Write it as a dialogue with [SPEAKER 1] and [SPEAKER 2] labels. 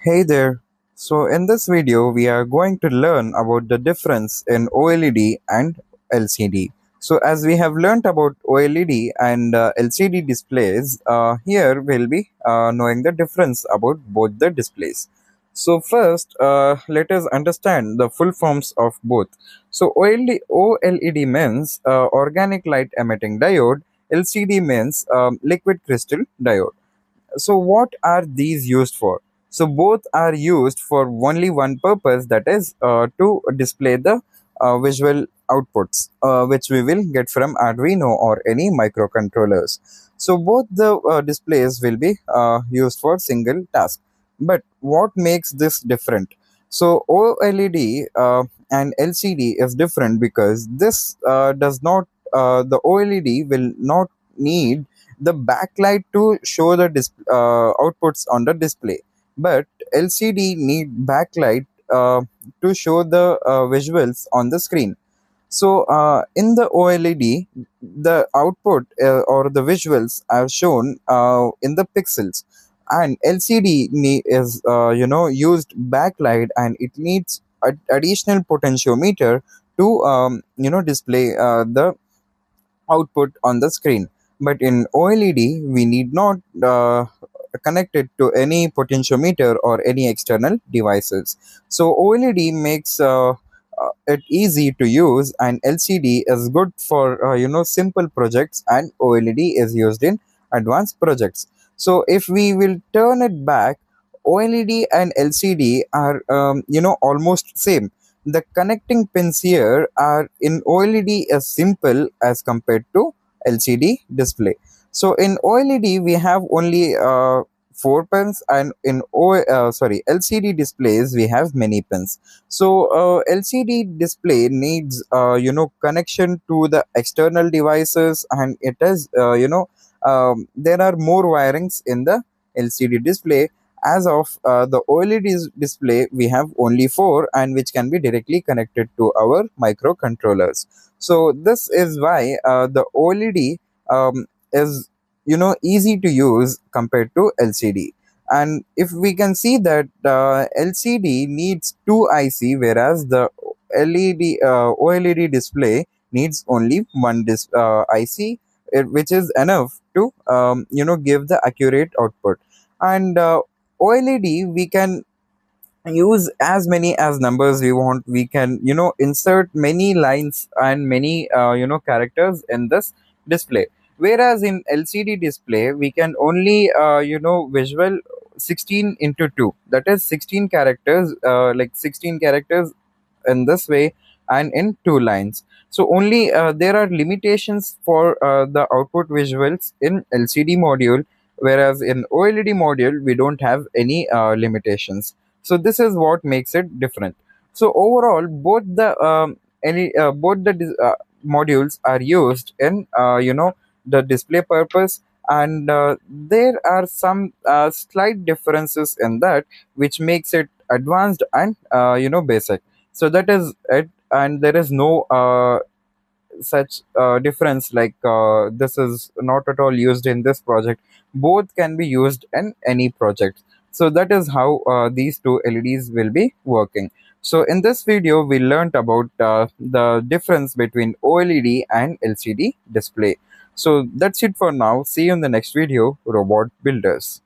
[SPEAKER 1] Hey there. So in this video we are going to learn about the difference in OLED and LCD. So as we have learned about OLED and LCD displays, here we'll be knowing the difference about both the displays. So first let us understand the full forms of both. So OLED means organic light emitting diode, LCD means liquid crystal diode. So what are these used for? So both are used for only one purpose, that is to display the visual outputs which we will get from Arduino or any microcontrollers. So both the displays will be used for single task. But what makes this different? So OLED and LCD is different because this does not the OLED will not need the backlight to show the outputs on the display, but LCD need backlight to show the visuals on the screen. So in the OLED, the output or the visuals are shown in the pixels, and LCD is used backlight, and it needs additional potentiometer to display the output on the screen. But in OLED, we need not connect it to any potentiometer or any external devices. So OLED makes it easy to use, and LCD is good for simple projects, and OLED is used in advanced projects. So if we will turn it back, OLED and LCD are almost same. The connecting pins here are in OLED as simple as compared to LCD display. So in OLED we have only 4 pins, and in LCD displays we have many pins. So LCD display needs connection to the external devices, and it is there are more wirings in the LCD display. As of the OLED display, we have only four, and which can be directly connected to our microcontrollers. So this is why the OLED is easy to use compared to LCD. And if we can see that LCD needs two IC, whereas the OLED display needs only one IC, which is enough to give the accurate output. And OLED, we can use as many as numbers we want. We can insert many lines and many characters in this display, whereas in LCD display we can only visual 16 into 2, that is 16 characters, like 16 characters in this way, and in two lines. So only there are limitations for the output visuals in LCD module, whereas in OLED module we don't have any limitations. So this is what makes it different. So overall, both the modules are used in the display purpose, and there are some slight differences in that, which makes it advanced and basic. So that is it, and there is no such difference like this is not at all used in this project. Both can be used in any project. So that is how these two LEDs will be working. So in this video we learned about the difference between OLED and LCD display. So that's it for now. See you in the next video, robot builders.